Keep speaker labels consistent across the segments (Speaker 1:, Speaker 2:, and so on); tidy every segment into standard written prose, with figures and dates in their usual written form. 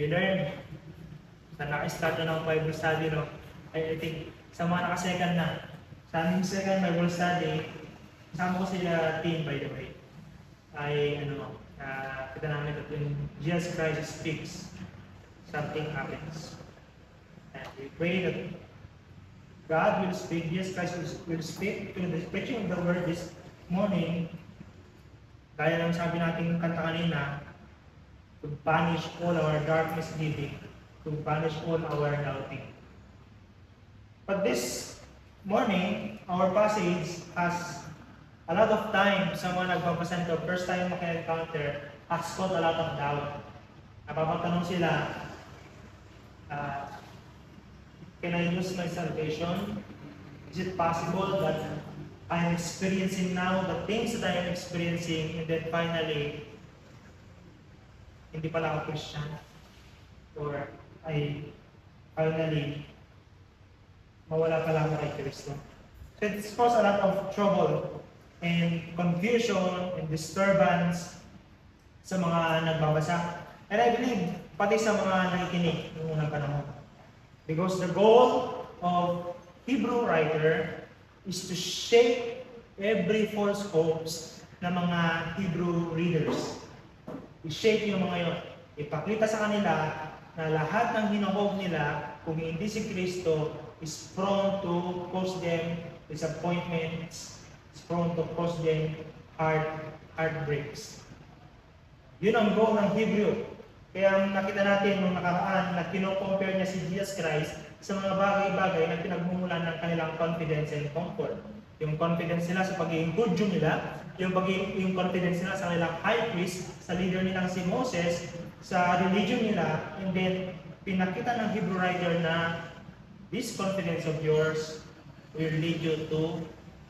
Speaker 1: We learned sa naka-start na ng Bible study, no? I think sa mga naka-second na. Sa aming second Bible study, kasama ko sila team, by the way. Ay, kita namin that when Jesus Christ speaks, something happens. And we pray that God will speak, Jesus Christ will speak to the preaching of the word this morning. Gaya ng sabi natin kanta kanina, to banish all our darkness living, to banish all our doubting. But this morning, our passage has a lot of time sa mga nagbabasa nito, first time maka-encounter, has caused a lot of doubt. Napapatanong sila, can I lose my salvation? Is it possible that I am experiencing now the things that I am experiencing and then finally, hindi pala ako Christian? Or I finally, mawala pala ako kay Kristo? So it's caused a lot of trouble and confusion and disturbance sa mga nagbabasa. And I believe, pati sa mga nakikinig noong unang panahon. Because the goal of Hebrew writer is to shake every false hopes ng mga Hebrew readers. I-shake yung mga yun. Ipakita sa kanila na lahat ng hinahope nila, kung hindi si Kristo, is prone to cause them disappointments, is prone to cause them heartbreaks. Yun ang goal ng Hebrew. Kaya nakita natin nung nakaraan na kino-compare niya si Jesus Christ sa mga bagay-bagay na pinagmumulan ng kanilang confidence and comfort. Yung confidence nila sa pagiging Hudyo nila, yung confidence nila sa kanilang high priest, sa leader nilang si Moses, sa religion nila, and then pinakita ng Hebrew writer na this confidence of yours will lead you to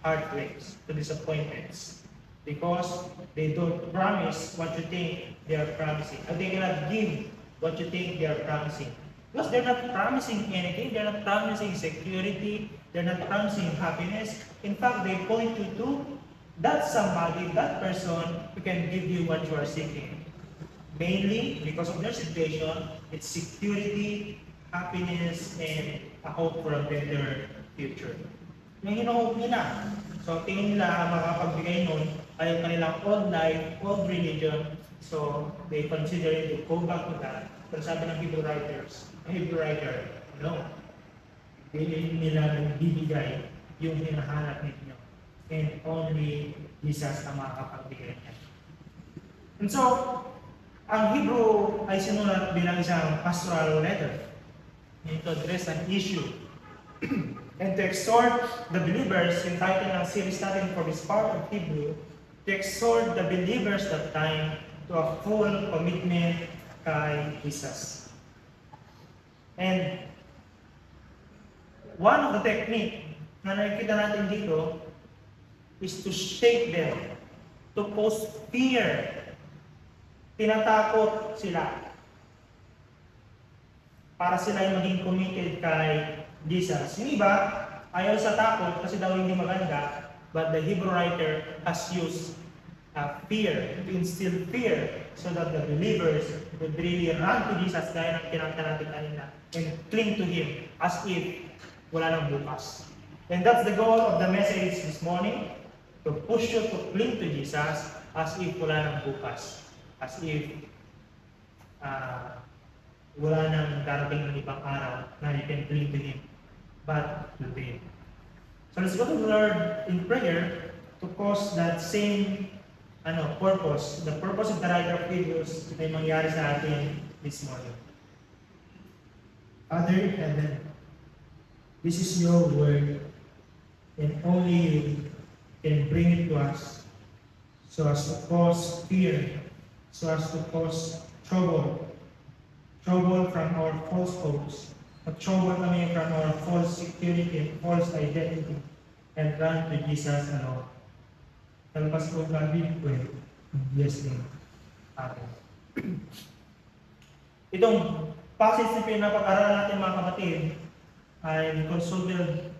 Speaker 1: heartbreaks, to disappointments. Because they don't promise what you think they are promising. And they cannot give what you think they are promising. Because they're not promising anything, they're not promising security, they're not promising happiness. In fact, they point you to that somebody, that person who can give you what you are seeking. Mainly, because of their situation, it's security, happiness, and a hope for a better future. Yung hinahope nila. So, tingin nila makapagbigay nun ay yung kanilang old life, old religion. So, they consider it to go back to that. Pero sabi ng Hebrew writer, no. Hindi nila nagbibigay yung hinahanap ninyo. And only Jesus ang makakapagbigay niya. And so, ang Hebrew ay sinulat bilang isang pastoral letter. To address an issue. And to exhort the believers, yung title ng series natin for this part of Hebrew, to exhort the believers that time to a full commitment kay Jesus. And one of the technique na nakikita natin dito is to shake them, to cause fear. Tinatakot sila para sila ay maging committed kay Jesus. Yung iba, ayaw sa takot kasi daw hindi maganda, but the Hebrew writer has used fear, to instill fear, so that the believers would really run to Jesus gaya ng kinanta natin kanina and cling to Him as if wala nang bukas. And that's the goal of the message this morning, to push you to cling to Jesus as if wala nang bukas, as if wala nang darating ng ibang araw na you can cling to Him, but today. So let's go to the Lord in prayer to cause that same purpose, the purpose of the writer of Hebrews ay mangyari sa atin this morning. Father in heaven, this is your word, and only you can bring it to us so as to cause fear, so as to cause trouble from our false hopes, trouble coming from our false security and false identity, and run to Jesus alone. Help us, O God, we pray. Yes, name. Amen. Itong passage na pinapag-aralan natin, mga kapatid, I consulted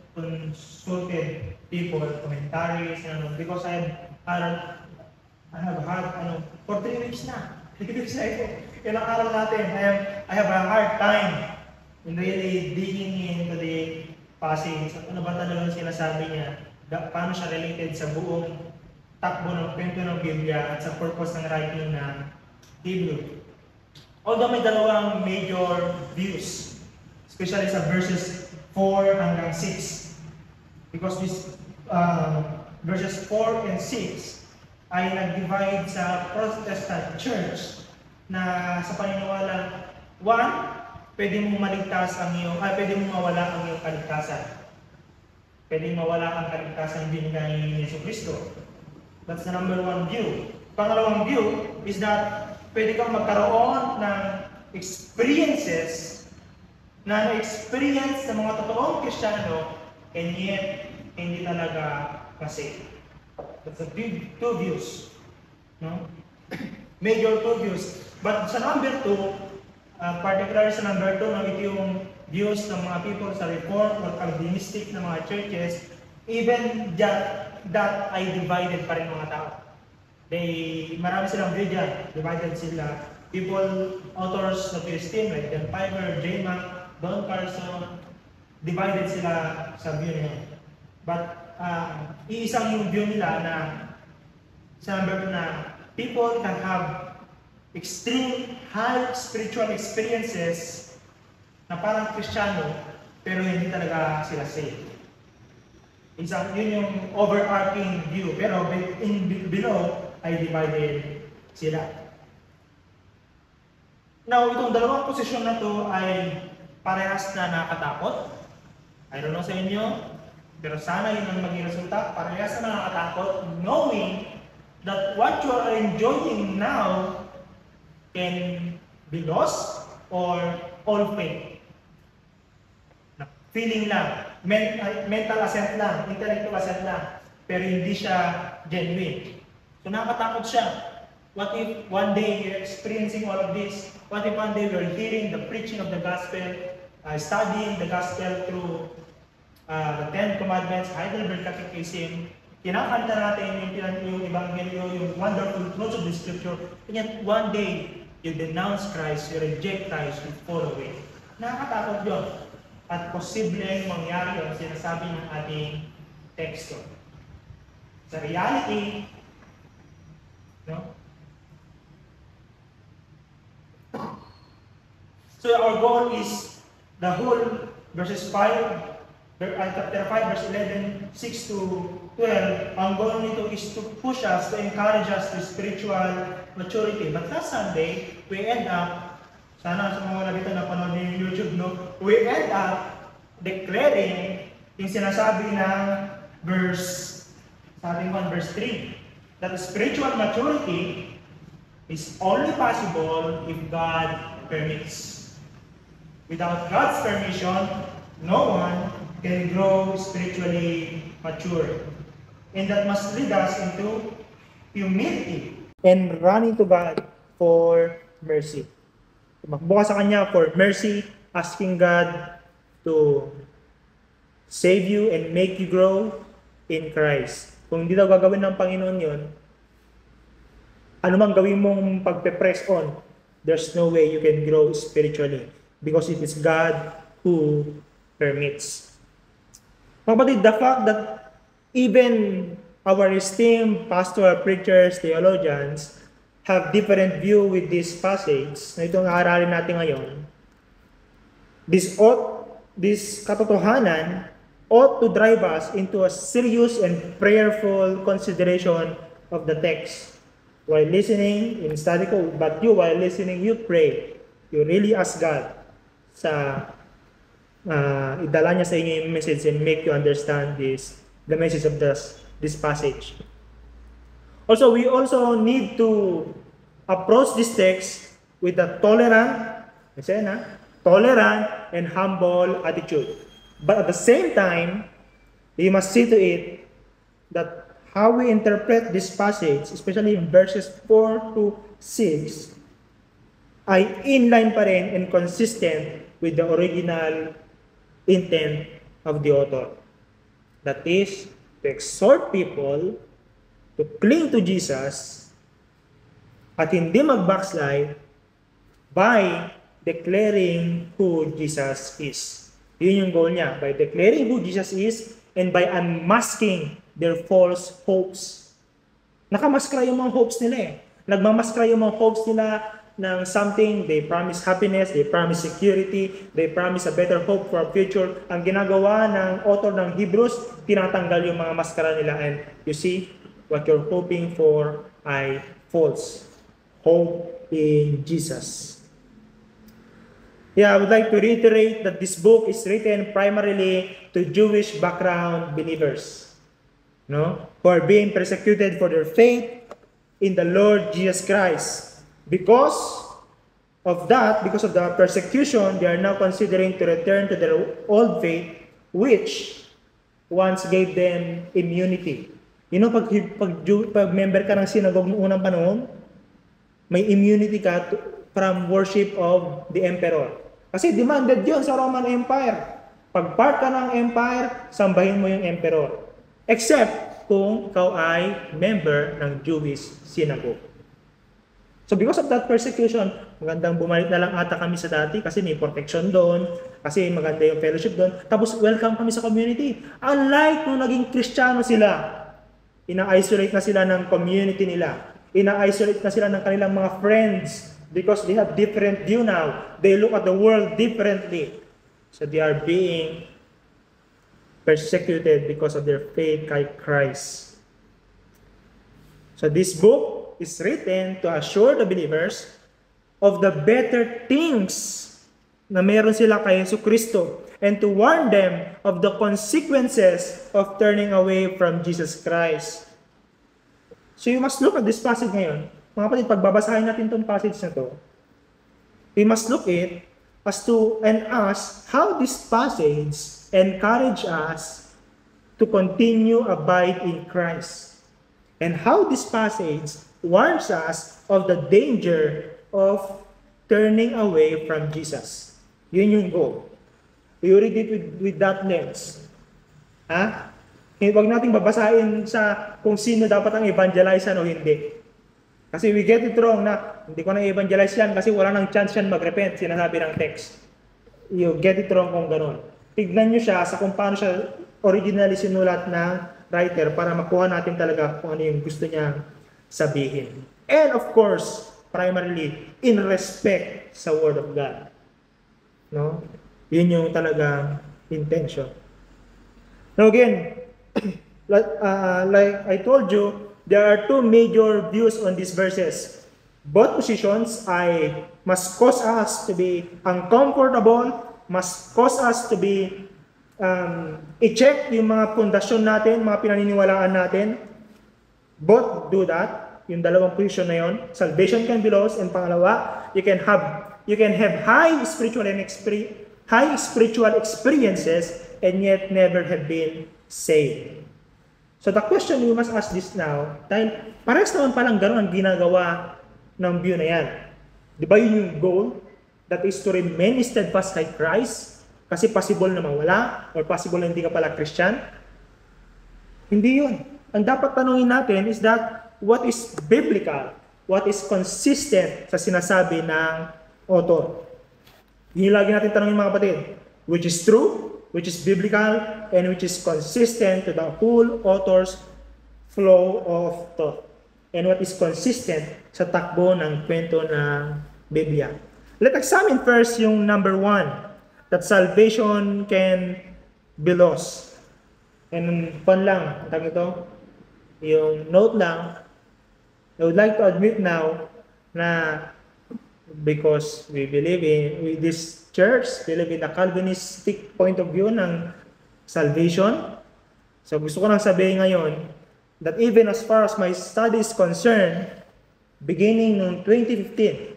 Speaker 1: people, commentaries, because I have had for 3 weeks na. Ibig sabihin, ilang araw natin, I have a hard time in really digging into the passage. Ano ba talagang sinasabi niya? Paano siya related sa buong takbo ng kwento ng Biblia at sa purpose ng writing ng Hebrew. Although may dalawang major views, especially sa verses 4 hanggang 6. Because this verses 4 and 6 ay nag-divide sa Protestant Church na sa paniniwala, one, pwede mong maligtas ang iyong, pwede mong mawala ang iyong kaligtasan. Pwede mawala ang kaligtasan din ni Jesucristo. That's the number one view. Pangalawang view is that pwede kang magkaroon ng experiences na na-experience ng mga totoong Kristiyano and yet hindi talaga kasi. That's the big two views. No? Major two views. But sa number two, particularly sa number two, no, ito yung views ng mga people sa Reformed or Calvinistic na mga churches, even that ay divided pa rin mga tao. Marami silang view dyan. Divided sila. People, authors na Christian, like Dan Piper, J. Mack, Don Carson, divided sila sa view nila. But, iisang yung view nila na sa number 2 na people can have extreme high spiritual experiences na parang Kristiyano, pero hindi talaga sila saved. Yun yung overarching view, pero below ay divided sila. Now, itong dalawang posisyon na to ay parehas na nakakatakot. I don't know sa inyo, pero sana yun ang maging resulta. Parehas na nakakatakot, knowing that what you are enjoying now can be lost or all fake. Feeling lang, mental assent lang, intellectual assent lang, pero hindi siya genuine. So nakakatakot siya. What if one day you're experiencing all of this? What if one day you're hearing the preaching of the gospel, studying the gospel through the Ten Commandments, Heidelberg Catechism, kinakanta natin yung Ebanghelyo, yung wonderful truths of the Scripture, and yet one day you denounce Christ, you reject Christ, you fall away. Nakakatakot yun. At posibleng mangyari ang sinasabi ng ating teksto. Sa reality, no? So our goal is the whole verses 5, chapter 5, verse 11, 6 to 12, ang goal nito is to push us, to encourage us to spiritual maturity. But last Sunday, we end up, sana sa mga wala dito na panood ng YouTube, no? We end up declaring yung sinasabi ng verse, sa ating 1, verse 3, that spiritual maturity is only possible if God permits. Without God's permission, no one can grow spiritually mature. And that must lead us into humility and running to God for mercy. Makbuka sa Kanya for mercy, asking God to save you and make you grow in Christ. Kung hindi daw gagawin ng Panginoon yun, anumang gawin mong pagpe-press on, there's no way you can grow spiritually. Because it is God who permits. Kapatid, the fact that even our esteemed pastoral preachers, theologians, have different view with this passage na itong aaralin natin ngayon, this katotohanan ought to drive us into a serious and prayerful consideration of the text. While listening in study ko, but you while listening, you pray. You really ask God sa idala niya sa inyo yung message and make you understand the message of this passage. Also, we also need to approach this text with a tolerant and humble attitude. But at the same time, we must see to it that how we interpret this passage, especially in verses 4 to 6, ay inline pa rin and consistent with the original intent of the author. That is, to exhort people to cling to Jesus at hindi mag-backslide by declaring who Jesus is. Yun yung goal niya. By declaring who Jesus is and by unmasking their false hopes. Nakamaskara yung mga hopes nila eh. Nagmamaskara yung mga hopes nila ng something, they promise happiness, they promise security, they promise a better hope for our future. Ang ginagawa ng author ng Hebrews, tinatanggal yung mga maskara nila and you see, what you're hoping for ay false. Hope in Jesus. Yeah, I would like to reiterate that this book is written primarily to Jewish background believers, no, who are being persecuted for their faith in the Lord Jesus Christ. Because of the persecution, they are now considering to return to their old faith, which once gave them immunity. You know, pag member ka ng synagogue noong unang panahon, may immunity ka from worship of the emperor. Kasi demanded yun sa Roman Empire. Pag part ka ng empire, sambahin mo yung emperor. Except kung ikaw ay member ng Jewish synagogue. So because of that persecution, magandang bumalik na lang ata kami sa dati kasi may protection doon, kasi maganda yung fellowship doon. Tapos welcome kami sa community. Unlike nung naging Kristiyano sila, ina-isolate na sila ng community nila. Ina-isolate na sila ng kanilang mga friends because they have different view now. They look at the world differently. So they are being persecuted because of their faith kay Christ. So this book is written to assure the believers of the better things na meron sila kay Jesucristo and to warn them of the consequences of turning away from Jesus Christ. So you must look at this passage ngayon. Mga kapatid, pagbabasahin natin itong passage na to, we must look it as to and ask how this passage encourage us to continue abide in Christ. And how this passage warns us of the danger of turning away from Jesus. Yun yung goal. We read it with that lens. Ha? Huwag nating babasahin sa kung sino dapat ang evangelizean o hindi. Kasi we get it wrong na hindi ko na evangelize yan kasi wala nang chance yan mag-repent, sinasabi ng text. You get it wrong kung gano'n. Tignan nyo siya sa kung paano siya originally sinulat ng writer para makuha natin talaga kung ano yung gusto niya sabihin. And of course, primarily, in respect sa Word of God. No? Yun yung talaga intention. Now again, like I told you, there are two major views on these verses. Both positions ay must cause us to be uncomfortable, must cause us to be i-check yung mga pundasyon natin, mga pinaniniwalaan natin. Both do that. Yung dalawang position na yun. Salvation can be lost. And pangalawa, you can have high spiritual experiences and yet never have been saved. So the question we must ask this now, dahil parehas naman palang gano'n ang ginagawa ng view na yan. Di ba yun yung goal? That is to remain steadfast kay Christ? Kasi possible na mawala or possible na hindi ka pala Christian? Hindi yun. Ang dapat tanungin natin is that what is biblical, what is consistent sa sinasabi ng author. Yun lagi natin tanungin mga kapatid. Which is true, which is biblical, and which is consistent to the whole author's flow of thought. And what is consistent sa takbo ng kwento ng Biblia. Let's examine first yung number 1, that salvation can be lost. And fun lang, tawag ito, yung note lang, I would like to admit now na because we believe in this church, believe in the Calvinistic point of view ng salvation. So gusto ko nang sabihin ngayon that even as far as my study is concerned, beginning noong 2015,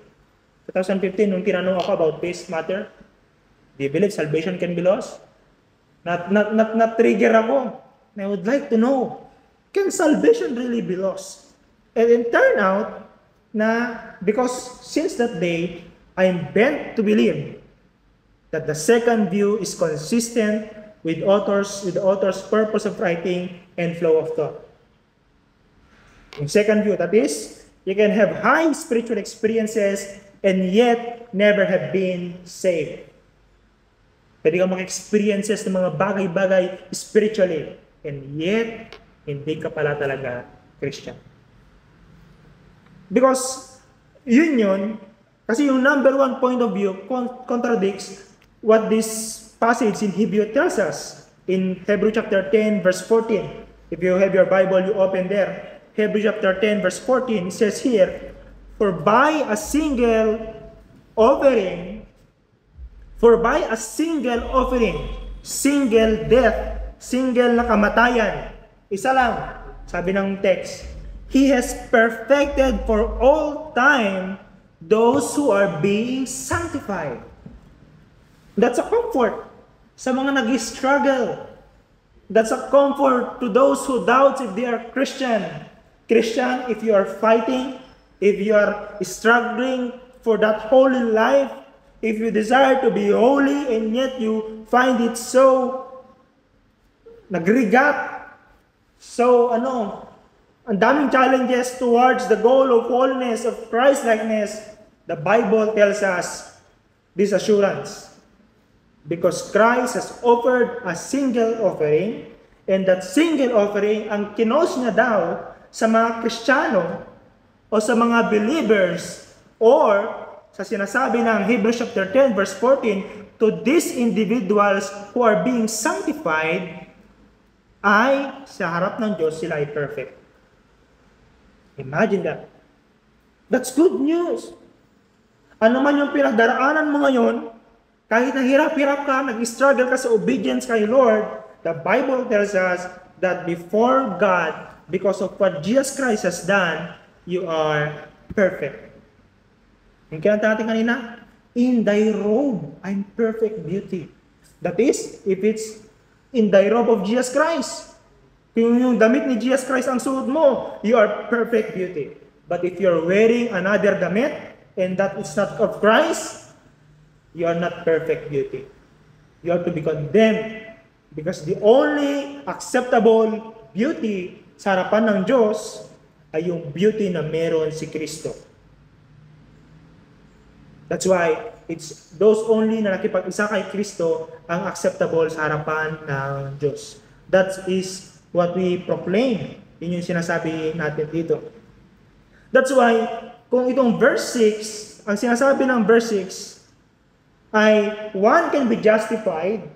Speaker 1: nung tinanong ako about faith matter, do you believe salvation can be lost? Not-trigger ako. I would like to know, can salvation really be lost? And it turned out na because since that day, I am bent to believe that the second view is consistent with the author's purpose of writing and flow of thought. Yung second view, that is, You can have high spiritual experiences and yet never have been saved. Pwede kang mag-experiences ng mga bagay-bagay spiritually and yet hindi ka pala talaga Christian. Because yun, kasi yung number one point of view contradicts what this passage in Hebrew tells us. In Hebrew chapter 10, verse 14. If you have your Bible, you open there. Hebrew chapter 10, verse 14, it says here, For by a single offering, single death, single na kamatayan, isa lang, sabi ng text, He has perfected for all time those who are being sanctified. That's a comfort sa mga nag-struggle. That's a comfort to those who doubt if they are Christian. Christian, if you are fighting, if you are struggling for that holy life, if you desire to be holy and yet you find it so nagrigat, so ang daming challenges towards the goal of holiness, of Christ-likeness, the Bible tells us this assurance. Because Christ has offered a single offering, and that single offering, ang kinos niya daw sa mga Kristiyano o sa mga believers, or sa sinasabi ng Hebrews chapter 10 verse 14, to these individuals who are being sanctified, ay sa harap ng Diyos sila ay perfect. Imagine that. That's good news. Ano man yung pinagdaraanan mo ngayon, kahit nahirap-hirap ka, nag-struggle ka sa obedience kay Lord, the Bible tells us that before God, because of what Jesus Christ has done, you are perfect. Yung kinanta natin kanina, in thy robe, I'm perfect beauty. That is, if it's in thy robe of Jesus Christ. Kung yung damit ni Jesus Christ ang suot mo, you are perfect beauty. But if you're wearing another damit, and that is not of Christ, you are not perfect beauty. You are to be condemned. Because the only acceptable beauty sa harapan ng Diyos ay yung beauty na meron si Kristo. That's why it's those only na nakipag-isa kay Kristo ang acceptable sa harapan ng Diyos. That is what we proclaim. Yun yung sinasabi natin dito. That's why, kung itong verse 6, ang sinasabi ng verse 6, ay one can be justified.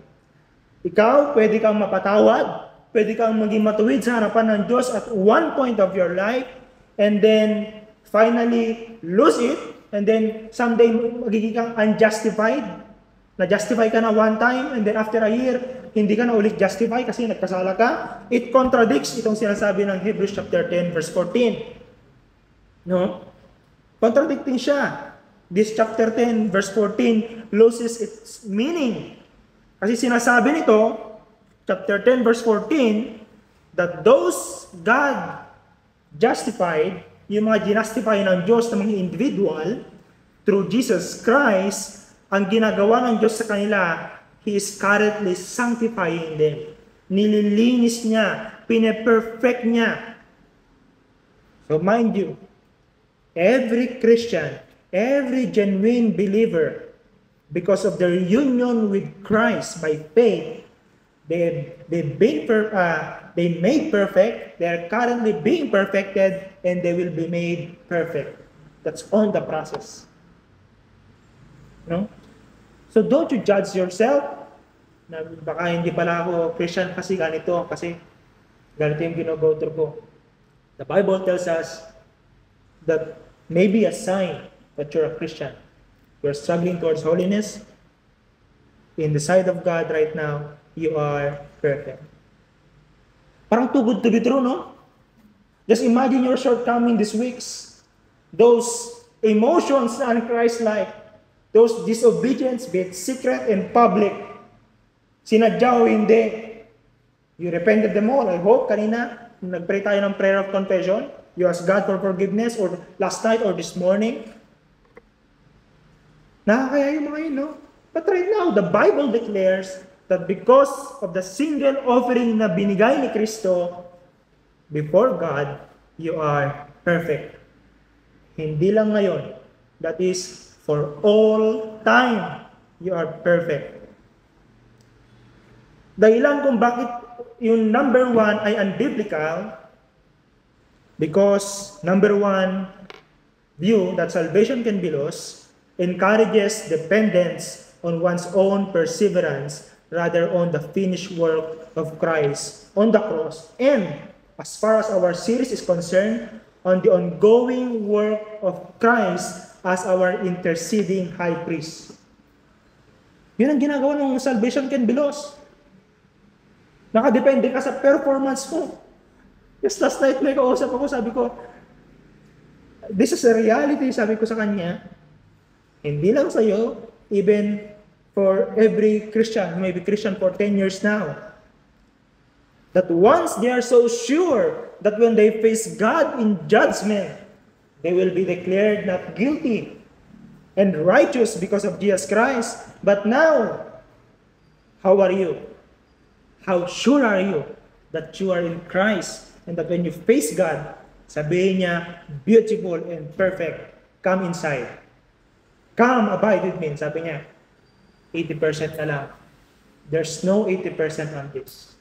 Speaker 1: Ikaw, pwede kang mapatawad, pwede kang maging matuwid sa harapan ng Diyos at one point of your life, and then finally lose it, and then someday magiging kang unjustified. Na-justify ka na one time, and then after a year, hindi ka na ulit justify kasi nagkasala ka. It contradicts itong sinasabi ng Hebrews chapter 10 verse 14. No? Contradicting siya. This chapter 10 verse 14 loses its meaning. Kasi sinasabi nito, chapter 10 verse 14, that those God justified, yung mga ginastify ng Diyos ng mga individual, through Jesus Christ, ang ginagawa ng Diyos sa kanila, He is currently sanctifying them. Nililinis niya, pine-perfect niya. So mind you, every Christian, every genuine believer, because of their union with Christ by faith, they made perfect, they are currently being perfected, and they will be made perfect. That's on the process. No? So don't you judge yourself na baka hindi pala ako Christian kasi ganito yung gino-go through ko. The Bible tells us that maybe a sign that you're a Christian. You're struggling towards holiness. In the sight of God right now, you are perfect. Parang too good to be true, no? Just imagine your shortcoming these weeks. Those emotions na un-Christ-like. Those disobedience, be it secret and public. Sinadya o hindi. You repented them all. I hope kanina, nag-pray tayo ng prayer of confession. You ask God for forgiveness, or last night or this morning. Nakakaya yung mga yun, no? But right now, the Bible declares that because of the single offering na binigay ni Kristo, before God, you are perfect. Hindi lang ngayon. That is for all time. You are perfect. Dahilan kung bakit yung number 1 ay unbiblical, because number 1 view that salvation can be lost encourages dependence on one's own perseverance rather on the finished work of Christ on the cross. And as far as our series is concerned, on the ongoing work of Christ as our interceding high priest. Yun ang ginagawa ng salvation can be lost. Nakadepende ka sa performance mo. Just last night may kausap ako, sabi ko, this is a reality, sabi ko sa kanya. Hindi lang sa'yo, even for every Christian, maybe Christian for 10 years now. That once they are so sure that when they face God in judgment, they will be declared not guilty and righteous because of Jesus Christ. But now, how are you? How sure are you that you are in Christ and that when you face God, sabihin niya, beautiful and perfect, come inside. Come, abide with me. Sabi niya, 80% na lang. There's no 80% on this.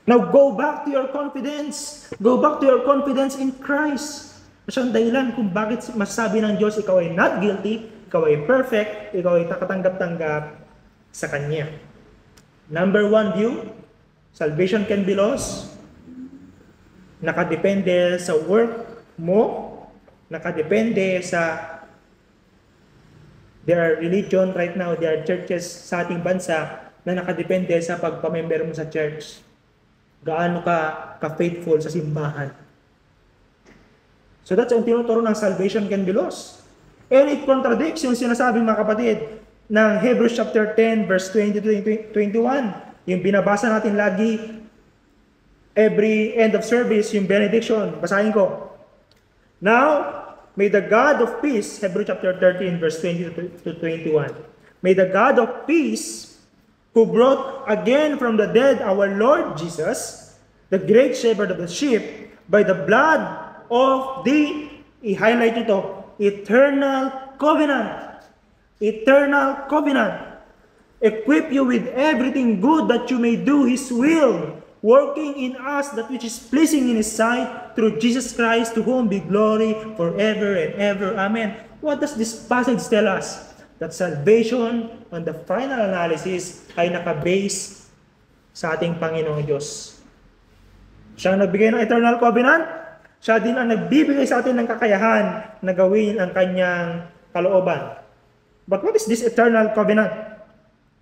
Speaker 1: Now, go back to your confidence. Go back to your confidence in Christ. Siya ang dahilan kung bakit masasabi ng Diyos, ikaw ay not guilty, ikaw ay perfect, ikaw ay nakatanggap-tanggap sa Kanya. Number 1 view, salvation can be lost. Nakadepende sa work mo, nakadepende sa there are religion right now, there are churches sa ating bansa na nakadepende sa pagpamember mo sa church. Gaano ka faithful sa simbahan. So that's ang tinuturo ng salvation can be lost. And it contradicts yung sinasabi mga kapatid ng Hebrews chapter 10 verse 20-21. Yung binabasa natin lagi every end of service, yung benediction. Basahin ko. Now, may the God of peace, Hebrews chapter 13 verse 20-21. May the God of peace who brought again from the dead our Lord Jesus, the great shepherd of the sheep, by the blood of the, i-highlight ito, eternal covenant. Eternal covenant. Equip you with everything good that you may do His will, working in us that which is pleasing in His sight, through Jesus Christ, to whom be glory forever and ever. Amen. What does this passage tell us? That salvation on the final analysis ay nakabase sa ating Panginoong Diyos. Siya ang nagbigay ng eternal covenant. Siya din ang nagbibigay sa atin ng kakayahan na gawin ang kanyang kalooban. But what is this eternal covenant?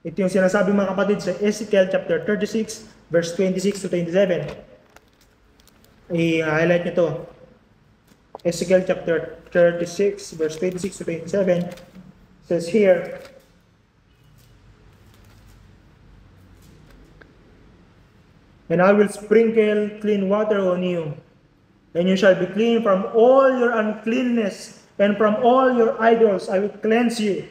Speaker 1: Ito yung sinasabi mga kapatid sa Ezekiel chapter 36 verse 26-27. I-highlight nyo to. Ezekiel chapter 36 verse 26-27 says here, and I will sprinkle clean water on you, and you shall be clean from all your uncleanness, and from all your idols I will cleanse you.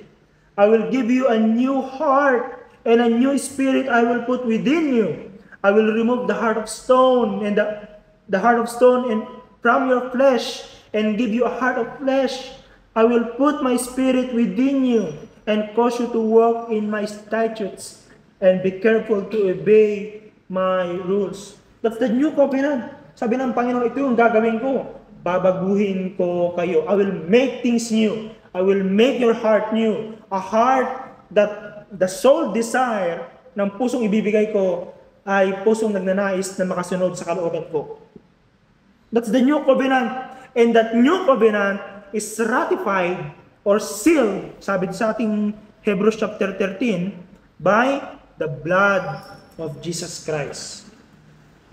Speaker 1: I will give you a new heart, and a new spirit I will put within you. I will remove the heart of stone, and the heart of stone and from your flesh, and give you a heart of flesh. I will put my spirit within you, and cause you to walk in my statutes, and be careful to obey my rules. That's the new covenant. Sabi ng Panginoon, ito yung gagawin ko. Babaguhin ko kayo. I will make things new. I will make your heart new. A heart that the sole desire ng pusong ibibigay ko ay pusong nagnanais na makasunod sa kalooban ko. That's the new covenant. And that new covenant is ratified or sealed, sabi sa ating Hebrews chapter 13, by the blood of Jesus Christ.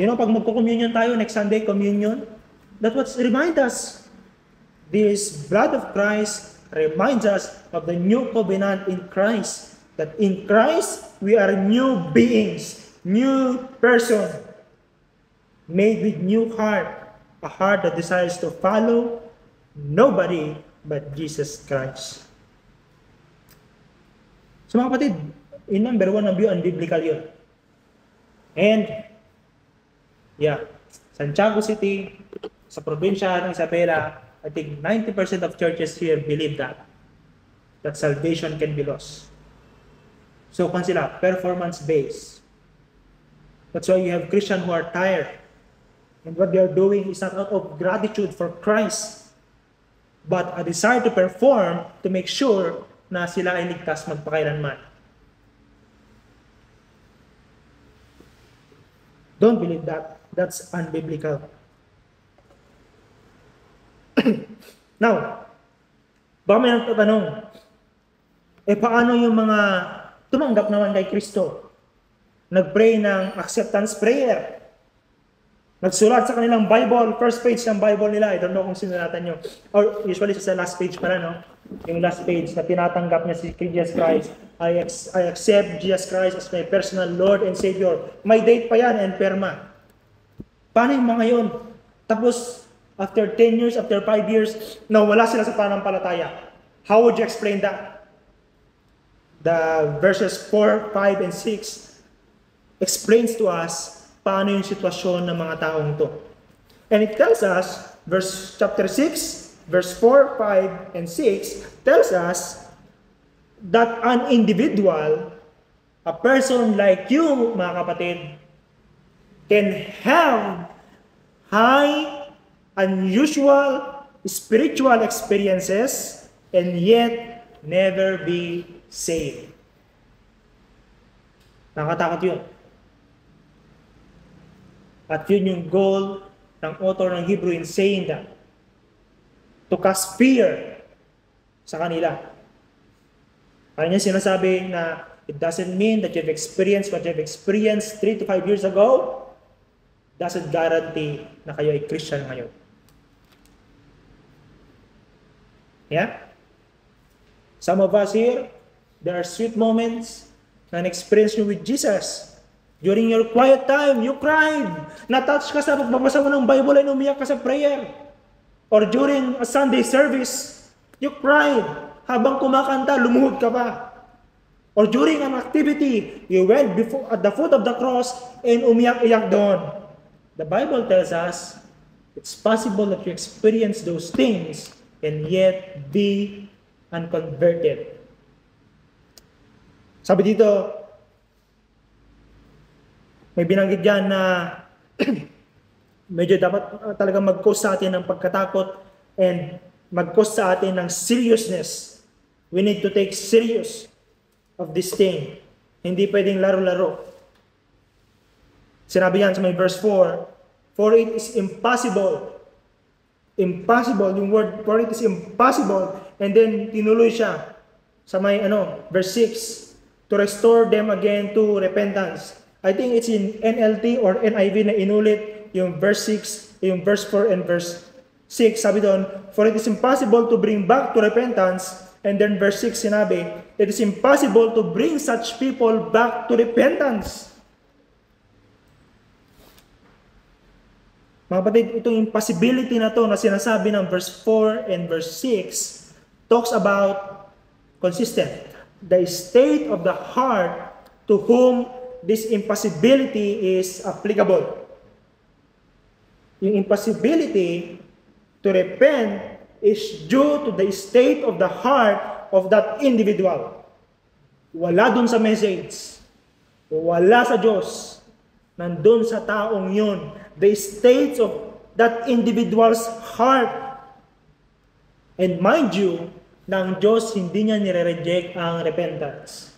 Speaker 1: You know, pag magko-communion tayo, next Sunday, communion, that's what reminds us. This blood of Christ reminds us of the new covenant in Christ. That in Christ, we are new beings, new person, made with new heart, a heart that desires to follow nobody but Jesus Christ. So mga kapatid, in number 1 ng view, unbiblical yun. And, Santiago City, sa probinsya ng Isabela, I think 90% of churches here believe that salvation can be lost. So kung sila, performance-based. That's why you have Christians who are tired. And what they are doing is not out of gratitude for Christ, but a desire to perform to make sure na sila ay ligtas magpakailanman. Don't believe that. That's unbiblical. Now, baka may nagtatanong, paano yung mga tumanggap naman kay Kristo? Nag-pray ng acceptance prayer. Nagsulat sa kanilang Bible, first page ng Bible nila. I don't know kung sinulatan nyo. Or usually sa last page pala, no? Yung last page na tinatanggap niya si Jesus Christ. I accept Jesus Christ as my personal Lord and Savior. May date pa yan and perma. Paano yung mga yun? Tapos, after 10 years, after 5 years, nawala sila sa pananampalataya. How would you explain that? The verses 4, 5, and 6 explains to us paano yung sitwasyon ng mga taong to. And it tells us, chapter 6, verse 4, 5, and 6, tells us that an individual, a person like you, mga kapatid, can have high, unusual, spiritual experiences and yet never be saved. Nakatakot yun. At yun yung goal ng author ng Hebrew in saying that. To cast fear sa kanila. Kaya niya sinasabi na it doesn't mean that you've experienced what you've experienced 3 to 5 years ago. Doesn't guarantee na kayo ay Christian ngayon. Yeah? Some of us here, there are sweet moments na experience you with Jesus. During your quiet time, you cried. Na-touch ka sa pagbabasa mo ng Bible and umiyak ka sa prayer. Or during a Sunday service, you cried. Habang kumakanta, lumuhod ka pa. Or during an activity, you went at the foot of the cross and umiyak-iyak doon. The Bible tells us, it's possible that you experience those things and yet be unconverted. Sabi dito, may binanggit dyan na medyo dapat talaga mag-cause sa atin ng pagkatakot and mag-cause sa atin ng seriousness. We need to take serious of this thing. Hindi pwedeng laro-laro. Sinabi yan sa may verse 4, for it is impossible. Impossible, yung word for it is impossible. And then tinuloy siya sa may verse 6, to restore them again to repentance. I think it's in NLT or NIV na inulit yung verse 6, yung verse 4 and verse 6. Sabi doon, for it is impossible to bring back to repentance. And then verse 6 sinabi, it is impossible to bring such people back to repentance. Mga kapatid, itong impossibility na to na sinasabi ng verse 4 and verse 6 talks about consistent. The state of the heart to whom this impossibility is applicable. Yung impossibility to repent is due to the state of the heart of that individual. Wala dun sa message. Wala sa Diyos. Nandun sa taong yun. The state of that individual's heart. And mind you, na ang Diyos hindi niya nire-reject ang repentance.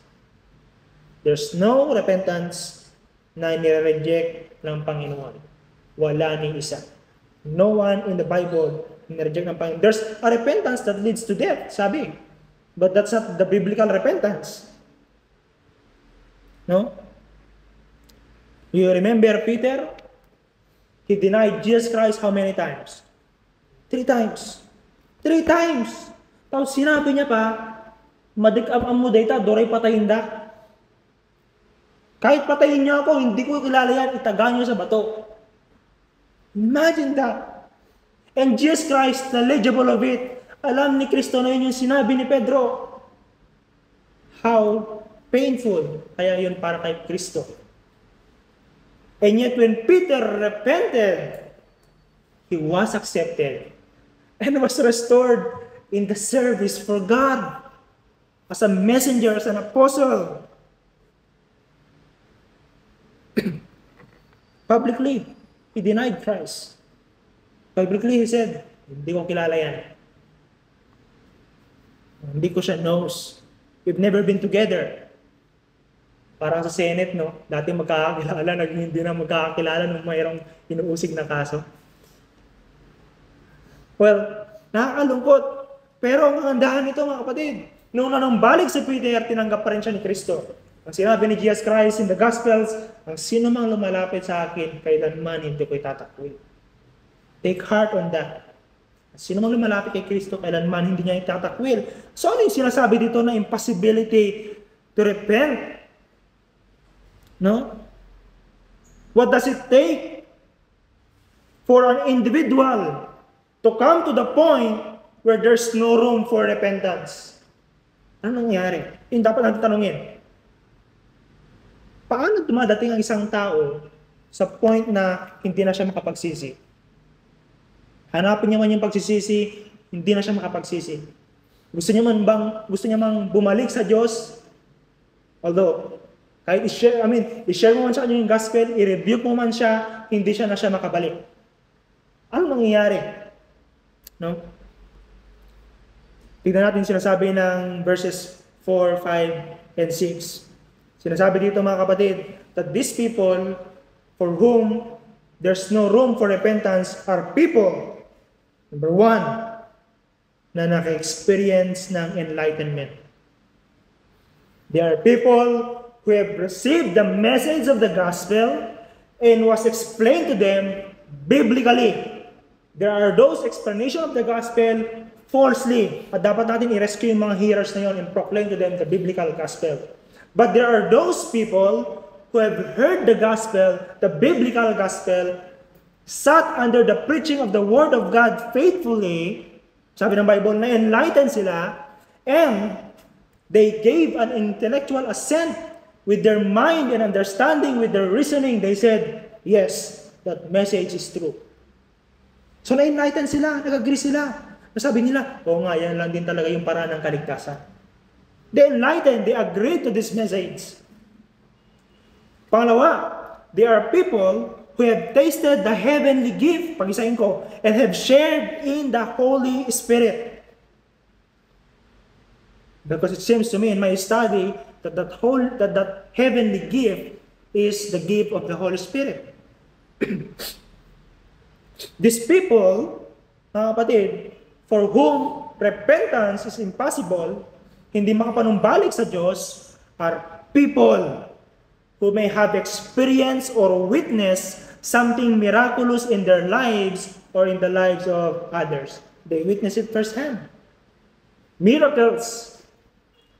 Speaker 1: There's no repentance na nire-reject ng Panginoon. Wala ni isa. No one in the Bible nire-reject ng Panginoon. There's a repentance that leads to death, sabi. But that's not the biblical repentance. No? You remember Peter? He denied Jesus Christ how many times? 3 times. 3 times. Tapos sinabi niya pa, madik-am mo data, doray patayin da. Kahit patayin niyo ako, hindi ko kilala yan, itaga niyo sa bato. Imagine that. And Jesus Christ, knowledgeable of it, alam ni Kristo na yun yung sinabi ni Pedro. How painful kaya yun para kay Kristo. And yet when Peter repented, he was accepted. and was restored in the service for God as a messenger, as an apostle. Publicly, he denied Christ. Publicly, he said, hindi ko kilala yan. Hindi ko siya knows. We've never been together. Parang sa Senate, no? Dati magkakakilala, hindi na magkakakilala nung mayroong inuusig na kaso. Well, nakakalungkot. Pero ang kagandahan nito, mga kapatid, nung nanambalik si Peter, tinanggap pa rin siya ni Kristo. Ang sinabi ni Jesus Christ in the Gospels, ang sino mang lumalapit sa akin, kailanman hindi ko itatakwil. Take heart on that. Sino mang lumalapit kay Kristo, kailanman hindi niya itatakwil. So ano yung sinasabi dito na impossibility to repent? No? What does it take for an individual to come to the point where there's no room for repentance? Ano nangyari? Yung dapat natin tanungin. Paano dumadating ang isang tao sa point na hindi na siya makapagsisi? Hanapin niya man yung pagsisisi, hindi na siya makapagsisi. Gusto niya mang bumalik sa Diyos? Although, kahit i-share mo man sa kanya yung gospel, i-rebuke mo man siya, hindi siya na siya makabalik. Ano nangyayari? No? Tignan natin sinasabi ng verses 4, 5, and 6. Sinasabi dito mga kapatid, that these people for whom there's no room for repentance are people, number 1, na naka-experience ng enlightenment. They are people who have received the message of the gospel and was explained to them biblically. There are those explanation of the gospel falsely. At dapat natin i-rescue yung mga hearers na yun and proclaim to them the biblical gospel. But there are those people who have heard the gospel, the biblical gospel, sat under the preaching of the word of God faithfully, sabi ng Bible, na enlighten sila, and they gave an intellectual assent with their mind and understanding, with their reasoning. They said, yes, that message is true. So na-enlighten sila, nag-agree sila. Nasabi nila, oo nga, yan lang din talaga yung paraan ng kaligtasan. They enlightened, they agreed to this message. Pangalawa, there are people who have tasted the heavenly gift, pag-isahin ko, and have shared in the Holy Spirit. Because it seems to me in my study that that heavenly gift is the gift of the Holy Spirit. These people, mga kapatid, for whom repentance is impossible, hindi makapanumbalik sa Diyos, are people who may have experienced or witnessed something miraculous in their lives or in the lives of others. They witness it firsthand. Miracles,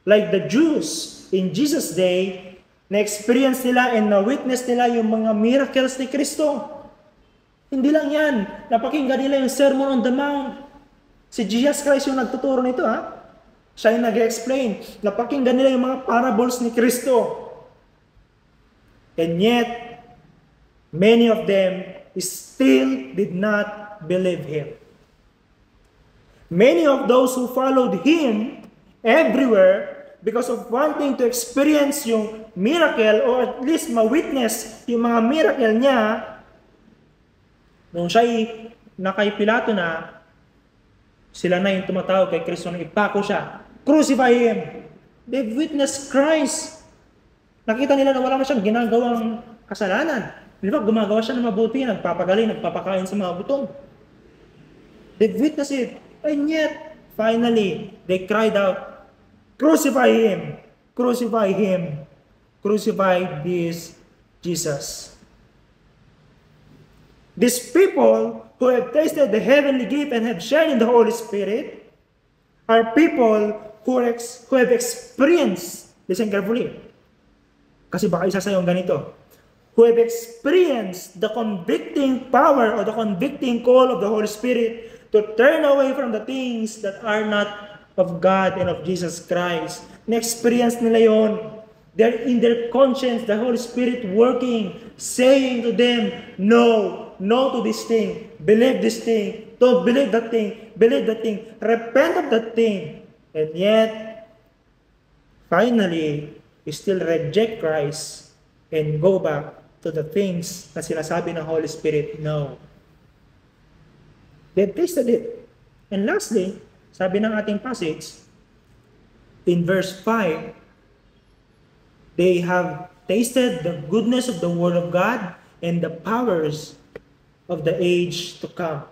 Speaker 1: like the Jews in Jesus' day, na-experience nila and na-witness nila yung mga miracles ni Kristo. Hindi lang yan. Napakinggan nila yung Sermon on the Mount. Si Jesus Christ yung nagtuturo nito, ha? Siya yung nag-explain. Napakinggan nila yung mga parables ni Kristo. And yet, many of them still did not believe Him. Many of those who followed Him everywhere because of wanting to experience yung miracle or at least ma-witness yung mga miracle niya, nung siya'y nakay Pilato na, sila na yung tumatawag kay Kristo na ipako siya. Crucify Him. They've witnessed Christ. Nakita nila na wala na siyang ginagawang kasalanan. Di ba, gumagawa siya ng mabuti, nagpapagaling, nagpapakain sa mga gutom. They've witnessed it. And yet, finally, they cried out, crucify Him! Crucify Him! Crucify this Jesus. These people who have tasted the heavenly gift and have shared in the Holy Spirit are people who have experienced, listen carefully, kasi baka isa sa'yo ang ganito, who have experienced the convicting power or the convicting call of the Holy Spirit to turn away from the things that are not of God and of Jesus Christ. Na-experience nila yon. They're in their conscience, the Holy Spirit working, saying to them, no to this thing, believe this thing, Don't believe that thing. Believe that thing. Repent of that thing. And yet, finally, you still reject Christ and go back to the things na sinasabi ng Holy Spirit. No. They've tasted it. And lastly, sabi ng ating passage, in verse 5, they have tasted the goodness of the Word of God and the powers of the age to come.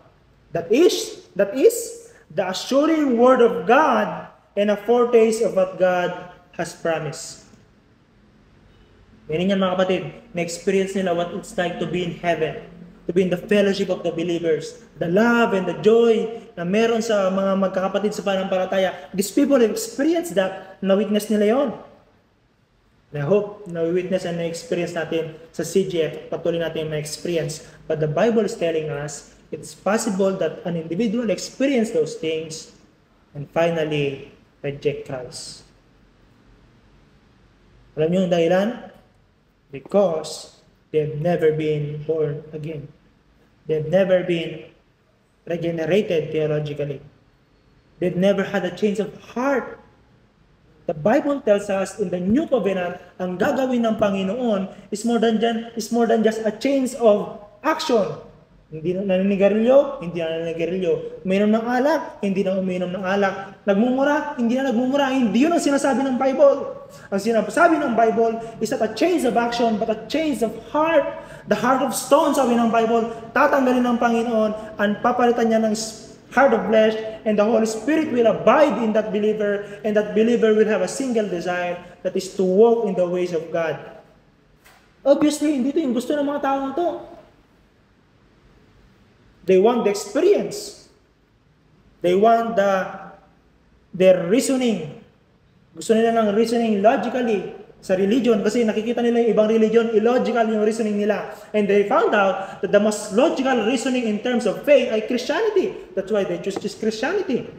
Speaker 1: That is the assuring Word of God and a foretaste of what God has promised. Meaning yan mga kapatid, na-experience nila what it's like to be in heaven, to be in the fellowship of the believers, the love and the joy na meron sa mga magkakapatid sa pananampalataya. These people have experienced that, na-witness nila yon. And I hope na-witness and na-experience natin sa CGF, patuloy natin ma-experience. But the Bible is telling us, it's possible that an individual experience those things and finally reject Christ. Alam niyo yung dahilan? Because they've never been born again. They've never been regenerated theologically. They've never had a change of heart. The Bible tells us in the New Covenant, ang gagawin ng Panginoon is more than just a change of action. Hindi na naninigarilyo, hindi na naninigarilyo. Uminom ng alak, hindi na uminom ng alak. Nagmumura, hindi na nagmumura. Hindi yun ang sinasabi ng Bible. Ang sinasabi ng Bible is not a change of action, but a change of heart. The heart of stone, sabi ng Bible, tatanggalin ng Panginoon, and papalitan niya ng heart of flesh, and the Holy Spirit will abide in that believer, and that believer will have a single desire, that is to walk in the ways of God. Obviously, hindi ito yung gusto ng mga taong to. They want the experience. They want their reasoning. Gusto nila ng reasoning logically sa religion kasi nakikita nila yung ibang religion, illogical yung reasoning nila. And they found out that the most logical reasoning in terms of faith ay Christianity. That's why they choose Christianity.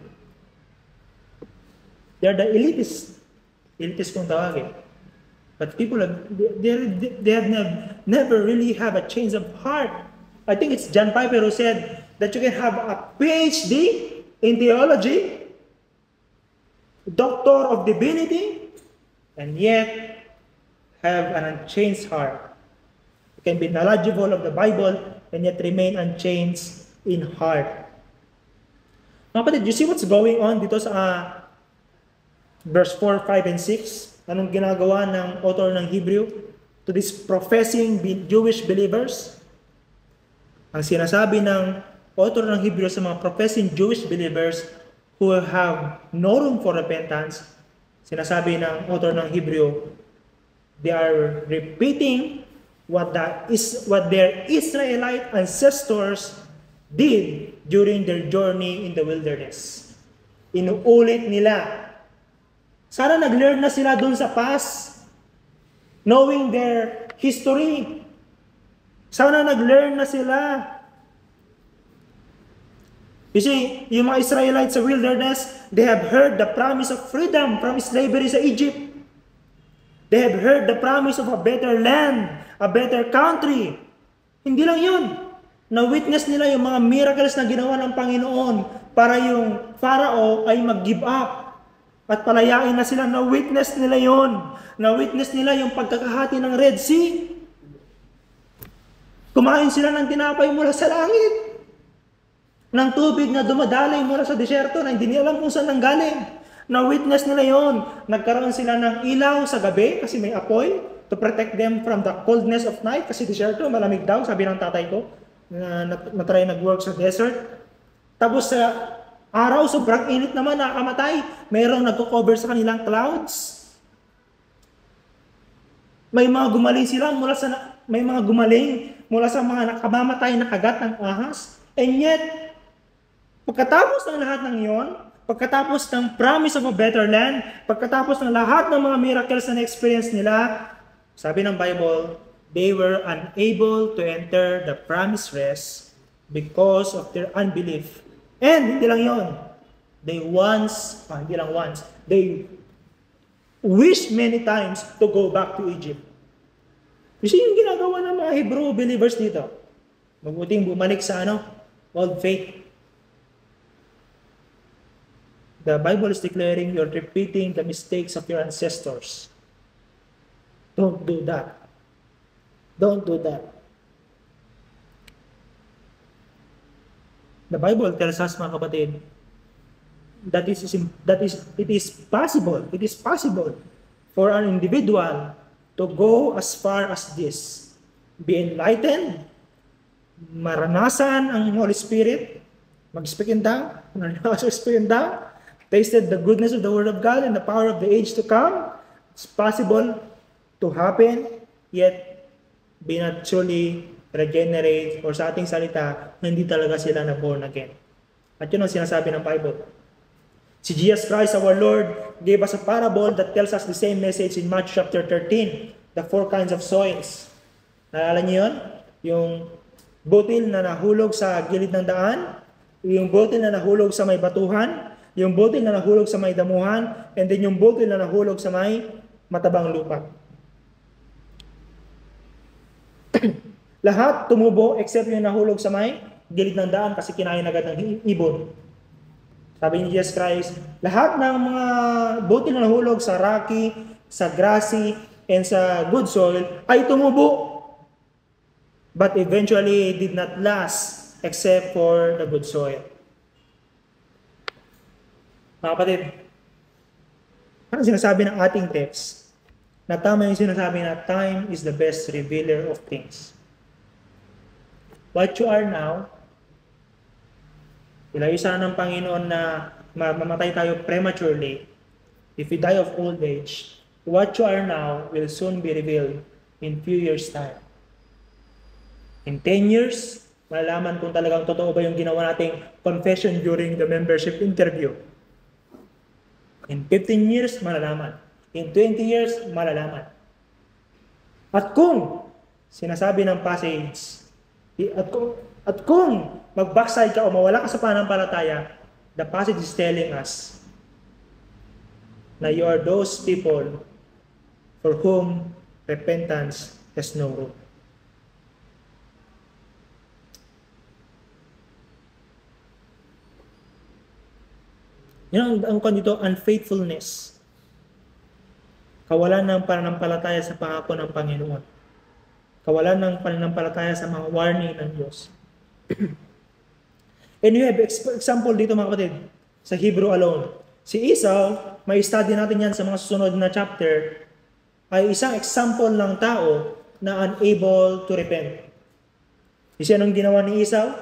Speaker 1: They're the elitists. Elitists kung tawagin. But people, they have never really have a change of heart. I think it's John Piper who said that you can have a PhD in theology, doctor of divinity, and yet have an unchanged heart. You can be knowledgeable of the Bible and yet remain unchanged in heart. Mga kapatid, you see what's going on dito sa verse 4, 5, and 6? Anong ginagawa ng author ng Hebrew to these professing Jewish believers? Ang sinasabi ng author ng Hebrew sa mga professing Jewish believers who have no room for repentance, sinasabi ng author ng Hebrew, they are repeating what their Israelite ancestors did during their journey in the wilderness. Inuulit nila. Sana nag-learn na sila dun sa past, knowing their history. Sana nag-learn na sila. You see, yung mga Israelites sa wilderness, they have heard the promise of freedom from slavery sa Egypt. They have heard the promise of a better land, a better country. Hindi lang yun. Na-witness nila yung mga miracles na ginawa ng Panginoon para yung Pharaoh ay mag-give up at palayain na sila. Na-witness nila yun. Na-witness nila yung pagkakahati ng Red Sea. Kumain sila ng tinapay mula sa langit. Ng tubig na dumadaloy mula sa disyerto na hindi nila alam kung saan nanggaling. Na-witness nila yon. Nagkaroon sila ng ilaw sa gabi kasi may apoy to protect them from the coldness of night kasi disyerto, malamig daw, sabi ng tatay ko na try nag-work sa desert. Tapos sa araw, sobrang init naman, nakakamatay. Mayroong nagko-cover sa kanilang clouds. May mga gumaling mula sa mga nakamamatay na kagat ng ahas. And yet, pagkatapos ng lahat ng iyon, pagkatapos ng promise of a better land, pagkatapos ng lahat ng mga miracles na na-experience nila, sabi ng Bible, they were unable to enter the promised rest because of their unbelief. And hindi lang yon, they wished many times to go back to Egypt. You see yung ginagawa ng mga Hebrew believers dito. Mabuting bumalik sa old faith. The Bible is declaring you're repeating the mistakes of your ancestors. Don't do that. Don't do that. The Bible tells us, mga kapatid, it is possible for an individual to go as far as this. Be enlightened, maranasan ang Holy Spirit, mag-speak in tongues, tasted the goodness of the Word of God and the power of the age to come. It's possible to happen, yet be not truly regenerate, or sa ating salita, hindi talaga sila na born again. At yun ang sinasabi ng Bible. Si Jesus Christ, our Lord, gave us a parable that tells us the same message in Matthew chapter 13, the 4 kinds of soils. Naalala niyo yun? Yung butil na nahulog sa gilid ng daan, yung butil na nahulog sa may batuhan, yung butil na nahulog sa may damuhan, and then yung butil na nahulog sa may matabang lupa. Lahat tumubo except yung nahulog sa may gilid ng daan kasi kinain agad ng ibon. Sabi ni Jesus Christ, lahat ng mga butil na nahulog sa rocky, sa grassy, and sa good soil ay tumubo. But eventually it did not last except for the good soil. Mga kapatid, ano sinasabi ng ating text? Na tama yung sinasabi na time is the best revealer of things. What you are now, ilayo sana ng Panginoon na mamatay tayo prematurely. If we die of old age, what you are now will soon be revealed in few years' time. In 10 years, malalaman kung talagang totoo ba yung ginawa nating confession during the membership interview. In 15 years, malalaman. In 20 years, malalaman. At kung sinasabi ng passage, at kung mag-backside ka o mawala ka sa pananampalataya, the passage is telling us na you are those people for whom repentance has no room. Yan ang dito, unfaithfulness. Kawalan ng pananampalataya sa pangako ng Panginoon. Kawalan ng pananampalataya sa mga warning ng Diyos. And you have example dito mga kapatid, sa Hebrew alone. Si Esau, may study natin yan sa mga susunod na chapter, ay isang example ng tao na unable to repent. Kasi anong ginawa ni Esau?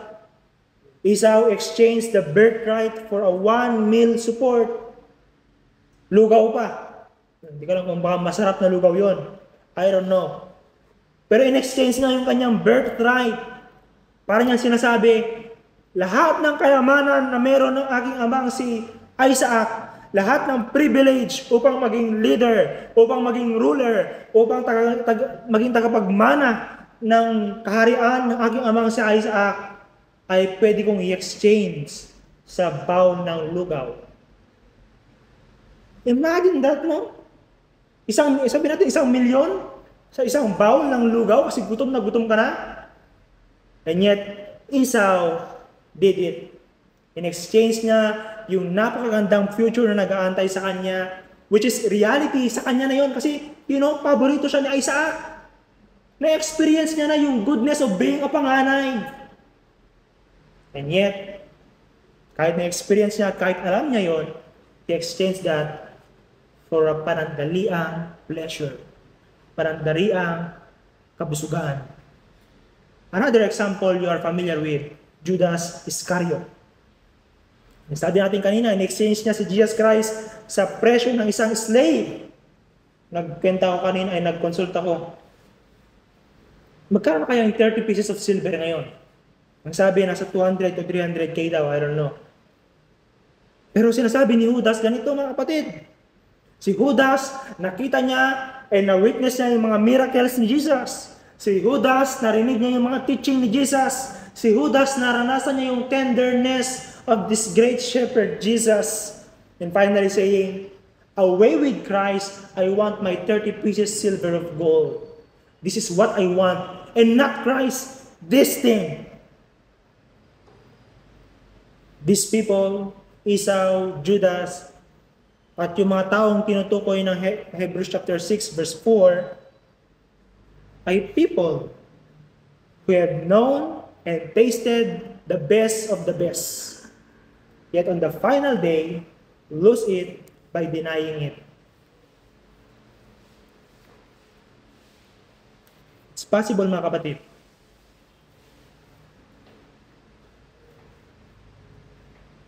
Speaker 1: Esau exchanged the birthright for a 1 meal support. Lugaw pa. Hindi ko alam kung baka masarap na lugaw yon. I don't know. Pero in-exchange nga yung kanyang birthright. Para niyang sinasabi, lahat ng kayamanan na meron ng aking amang si Isaac, lahat ng privilege upang maging leader, upang maging ruler, upang maging tagapagmana ng kaharian ng aking amang si Isaac, ay pwede kong i-exchange sa bowl ng lugaw. Imagine that, no? Sabi natin, 1 milyon sa isang bowl ng lugaw kasi gutom na gutom ka na. And yet, Esau did it. In exchange niya, yung napakagandang future na nag-aantay sa kanya, which is reality sa kanya na yon kasi, paborito siya ni Isaac. Na-experience niya na yung goodness of being a panganay. And yet, kahit na-experience niya, kahit alam niya yon, he exchanged that for a panandaliang pleasure. Panandaliang kabusugan. Another example you are familiar with, Judas Iscariot. Sabi natin kanina, in-exchange niya si Jesus Christ sa presyo ng isang slave. Nagkwenta ko kanina, ay nag-consult ako. Magkano kaya yung 30 pieces of silver ngayon? Ang sabi, nasa 200 to 300k daw, I don't know. Pero sinasabi ni Judas, ganito mga kapatid. Si Judas, nakita niya and na-witness niya yung mga miracles ni Jesus. Si Judas, narinig niya yung mga teaching ni Jesus. Si Judas, naranasan niya yung tenderness of this great shepherd, Jesus. And finally saying, away with Christ, I want my 30 pieces silver of gold. This is what I want. And not Christ, this thing. These people Esau, Judas, at yung mga taong tinutukoy ng Hebrews chapter 6 verse 4 ay people who have known and tasted the best of the best. Yet on the final day, lose it by denying it. It's possible, mga kapatid.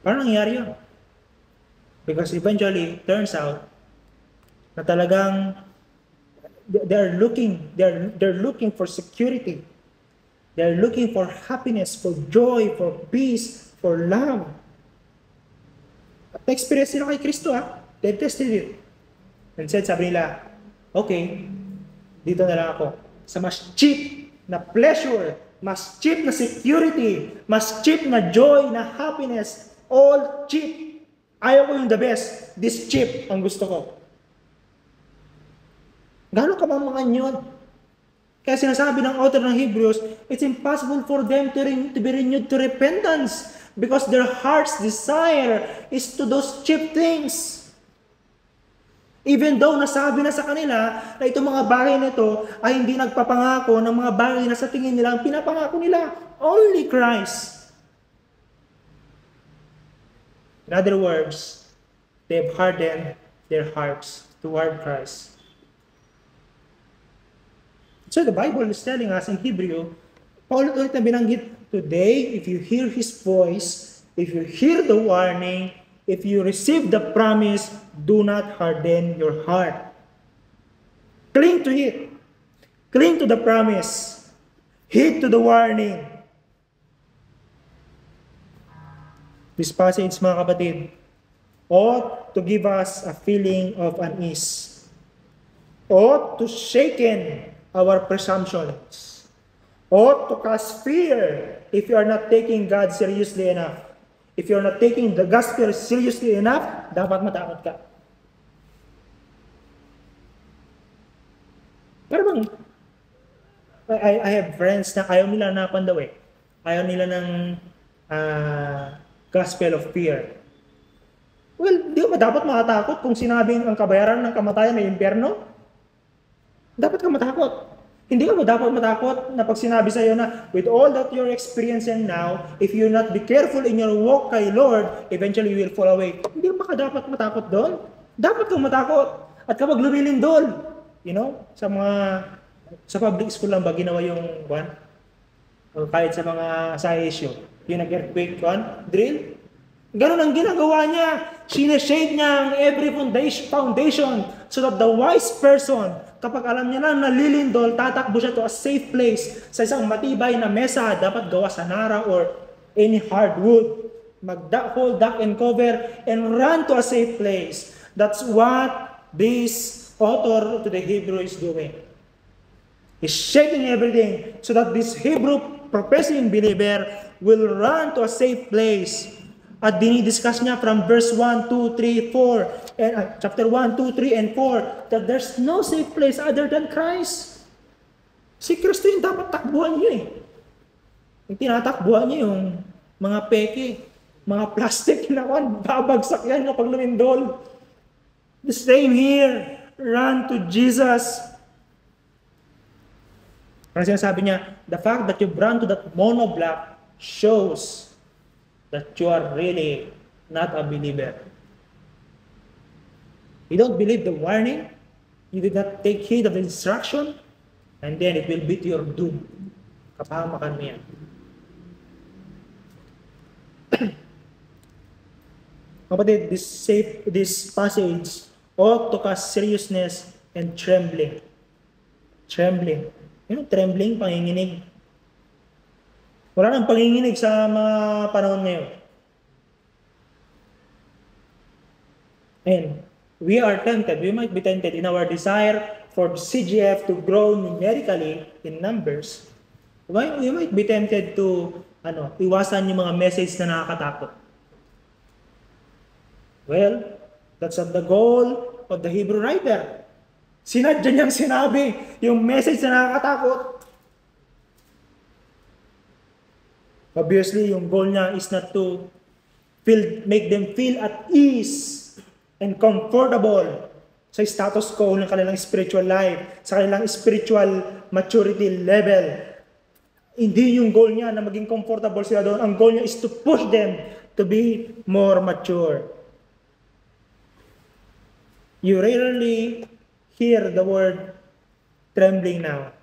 Speaker 1: Paano nangyari yun? Because eventually, turns out na talagang they're looking for security. They're looking for happiness, for joy, for peace, for love. At na-experience nila kay Kristo, They tested it. And said, sabi nila, okay, dito na lang ako. Sa mas cheap na pleasure, mas cheap na security, mas cheap na joy, na happiness, all cheap. Ayaw ko yung the best. This cheap ang gusto ko. Gano'n kamamangan yun? Kaya sinasabi ng author ng Hebrews, it's impossible for them to be renewed to repentance because their heart's desire is to those cheap things. Even though nasabi na sa kanila na itong mga bagay na ito ay hindi nagpapangako ng mga bagay na sa tingin nila ang pinapangako nila. Only Christ. In other words, they've hardened their hearts toward Christ. So the Bible is telling us in Hebrew, Paul ulit na binanggit, today, if you hear His voice, if you hear the warning, if you receive the promise, do not harden your heart. Cling to it. Cling to the promise. Heed to the warning. This passage, mga kapatid, ought to give us a feeling of unease. Ought to shaken our presumptions. Ought to cause fear if you are not taking God seriously enough. If you are not taking the gospel seriously enough, dapat matakot ka. Pero bang, I have friends na ayaw nila na pandaw eh. Ayaw nila ng gospel of fear. Well, di ba dapat makatakot kung sinabing ang kabayaran ng kamatayan ay impyerno? Dapat ka matakot. Hindi ka dapat matakot na pag sinabi sa iyo na with all that you're experiencing now, if you're not be careful in your walk kay Lord, eventually you will fall away. Hindi ka dapat matakot doon. Dapat kang matakot. At kapag lumilindol, sa public school lang ba ginawa yung o kahit sa mga sa issue, yung nag-earthquake drill, ganun ang ginagawa niya. Sineshade niya ang every foundation so that the wise person, kapag alam niya na nalilindol, tatakbo siya to a safe place sa isang matibay na mesa, dapat gawa sa nara or any hardwood. Hold, duck, and cover, and run to a safe place. That's what this author to the Hebrew is doing. He's shaking everything so that this Hebrew professing believer will run to a safe place. At dinidiscuss niya from verse 1, 2, 3, 4, and chapter 1, 2, 3, and 4, that there's no safe place other than Christ. Si Kristo yung dapat takbuhan niyo eh. Yung tinatakbuhan niyo yung mga peke, mga plastic na babagsak yan kapag lumindol. The same here. Run to Jesus. Parang sinasabi niya, the fact that you run to that monoblock shows that you are really not a believer. You don't believe the warning, you did not take heed of the instruction, and then it will be to your doom. Kapahamakan mo yan. Kapatid, this passage ought to cause seriousness and trembling. Trembling. Trembling, panginginig. Wala nang panginginig sa mga panahon ngayon. And we are tempted, we might be tempted in our desire for CGF to grow numerically in numbers. We might be tempted to iwasan yung mga message na nakakatakot. Well, that's not the goal of the Hebrew writer. Sinadya niyang sinabi yung message na nakakatakot. Obviously, yung goal niya is not to make them feel at ease and comfortable sa status quo ng kanilang spiritual life, sa kanilang spiritual maturity level. Hindi yung goal niya na maging comfortable sila doon. Ang goal niya is to push them to be more mature. You rarely hear the word trembling now.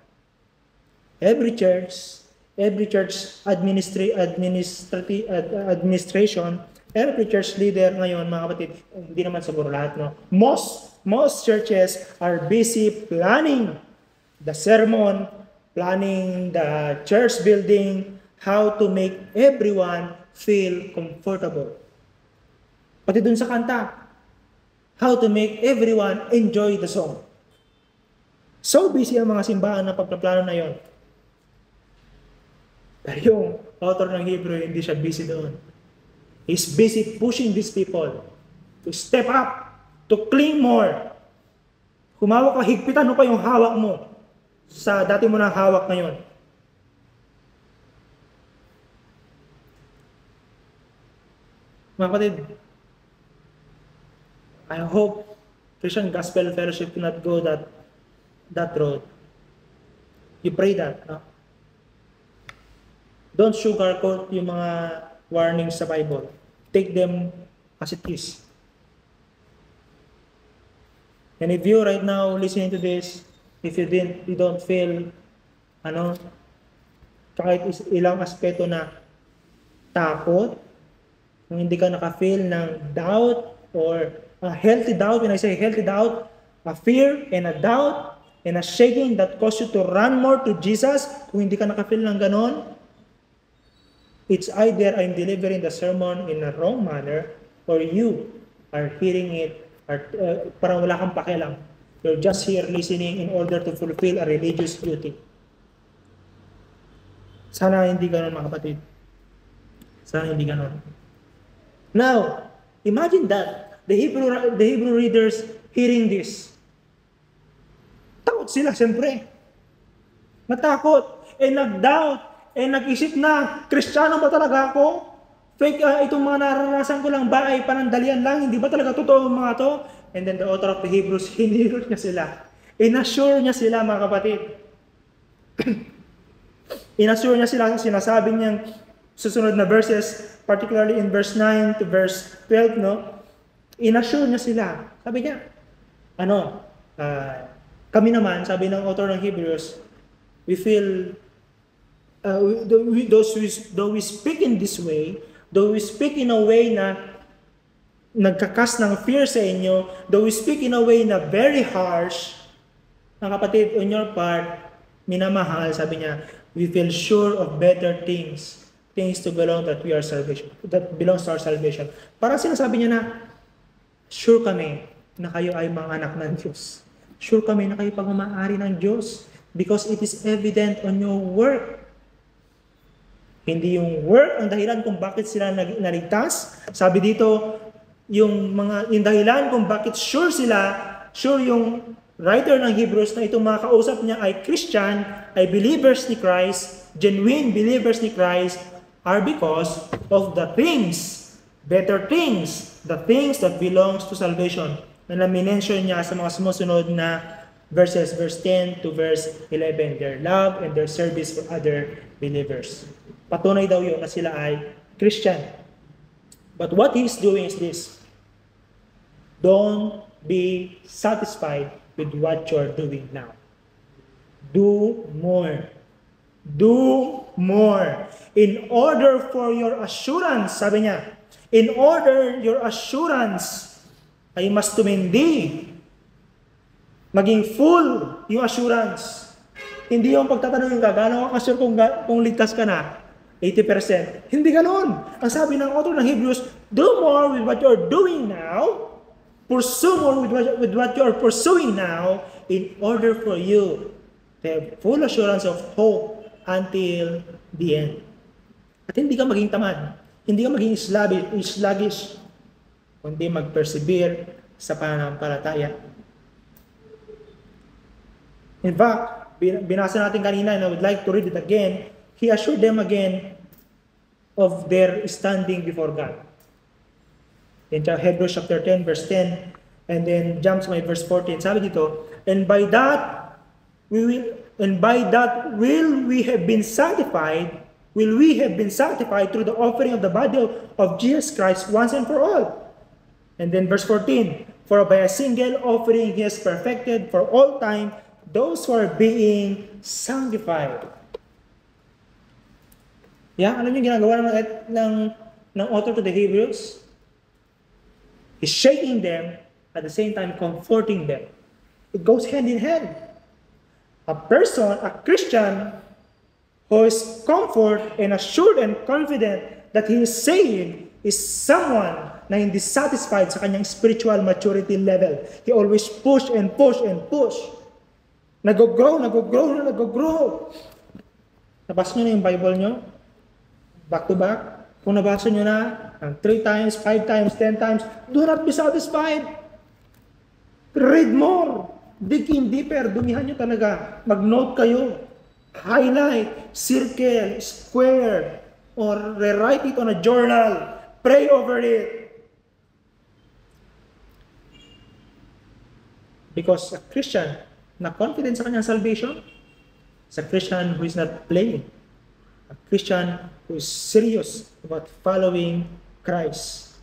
Speaker 1: Every church administration, every church leader ngayon, mga kapatid, hindi naman siguro lahat, no? Most churches are busy planning the sermon, planning the church building, how to make everyone feel comfortable. Pati dun sa kanta, how to make everyone enjoy the song. So busy ang mga simbahan na pagpaplano na yon. Pero yung author ng Hebrew, hindi siya busy doon. He's busy pushing these people to step up, to cling more. Humawak ka, higpitan mo pa yung hawak mo sa dati mo na hawak ngayon. Mga kapatid, I hope Christian Gospel Fellowship cannot go that road. You pray that, no? Don't sugarcoat yung mga warnings sa Bible. Take them as it is. And if you right now listening to this, if you don't feel kahit ilang aspeto na takot, kung hindi ka naka-feel ng doubt or a healthy doubt, when I say healthy doubt, a fear and a doubt and a shaking that cause you to run more to Jesus, kung hindi ka naka-feel ng ganon, it's either I'm delivering the sermon in a wrong manner or you are hearing it parang wala kang pakialam. You're just here listening in order to fulfill a religious duty. Sana hindi ganon, mga kapatid. Sana hindi ganon. Now, imagine that the Hebrew readers hearing this. Takot sila, siyempre. Natakot, nag-doubt, nag-isip na, Kristiyano ba talaga ako? Fake, itong mga naranasan ko lang ba ay panandalian lang? Hindi ba talaga totoo ang mga to? And then the author of the Hebrews, hinirot niya sila. In-assure niya sila, mga kapatid. In-assure niya sila, sinasabi niyang susunod na verses, particularly in verse 9 to verse 12, no? In-assure niya sila. Sabi niya, kami naman, sabi ng author ng Hebrews, we feel though we speak in this way, though we speak in a way na nagkakas ng fear sa inyo, though we speak in a way na very harsh, mga kapatid, on your part, minamahal, sabi niya, we feel sure of better things to belong that belongs to our salvation. Parang sinasabi niya na, sure kami na kayo ay mga anak ng Diyos. Sure kami na kayo pagmamahari ng Diyos because it is evident on your work. Hindi yung work ang dahilan kung bakit sila naligtas. Sabi dito, yung dahilan kung bakit sure yung writer ng Hebrews na itong mga kausap niya ay Christian, ay believers ni Christ, genuine believers ni Christ, are because of the things, better things, the things that belongs to salvation. Na minention niya sa mga sumusunod na verses, verse 10 to verse 11, their love and their service for other believers. Patunay daw yun na sila ay Christian. But what he's doing is this. Don't be satisfied with what you're doing now. Do more. Do more. In order for your assurance, sabi niya, in order your assurance ay mas tumindi. Maging full yung assurance. Hindi yung pagtatanong yung gano'n ka sure kung ligtas ka na. 80%. Hindi ganoon. Ang sabi ng author ng Hebrews, do more with what you're doing now, pursue more with what you're pursuing now, in order for you to have full assurance of hope until the end. At hindi ka maging tamad. Hindi ka maging sluggish, kundi mag-persevere sa pananampalataya. In fact, binasa natin kanina and I would like to read it again. He assured them again of their standing before God. In Hebrews chapter 10, verse 10, and then jump to my verse 14. Sabi dito, and by that will we have been sanctified through the offering of the body of Jesus Christ once and for all. And then verse 14, for by a single offering he has perfected for all time those who are being sanctified. Yeah, alam niyo ginagawa ng author to the Hebrews? He's shaking them, at the same time comforting them. It goes hand in hand. A Christian who is comfort and assured and confident that he is saved is someone na hindi satisfied sa kanyang spiritual maturity level. He always push and push and push. Nag-grow. Nabasa nyo na yung Bible nyo? Back to back? Kung nabasa nyo na 3 times, 5 times, 10 times, do not be satisfied. Read more. Dig in deeper. Dumihan nyo talaga. Mag-note kayo. Highlight, circle, square, or rewrite it on a journal. Pray over it. Because a Christian na confident sa kanyang salvation is a Christian who is not playing. A Christian who is serious about following Christ.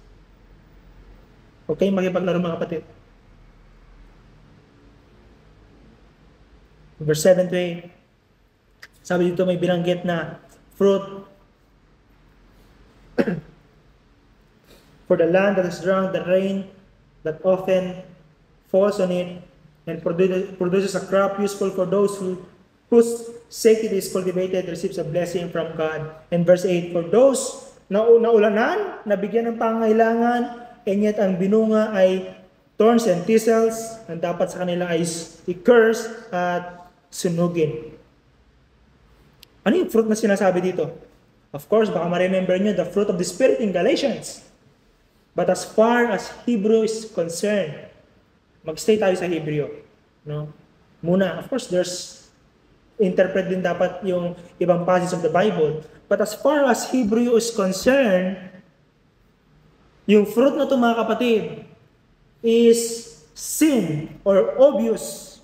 Speaker 1: Okay, makipaglaro mga kapatid. Verse 7 to 8. Sabi dito may binanggit na fruit for the land that has drunk the rain that often falls on it and produces a crop useful for those whose sake it is cultivated, receives a blessing from God. And verse 8, for those na ulanan, nabigyan ng pangailangan, and yet ang binunga ay thorns and thistles, ang dapat sa kanila ay i-curse at sunugin. Ano yung fruit na sinasabi dito? Of course, baka ma-remember nyo the fruit of the Spirit in Galatians. But as far as Hebrew is concerned, mag-stay tayo sa Hebrew. No? Muna, of course, there's interpret din dapat yung ibang passages of the Bible. But as far as Hebrew is concerned, yung fruit na ito mga kapatid is seen or obvious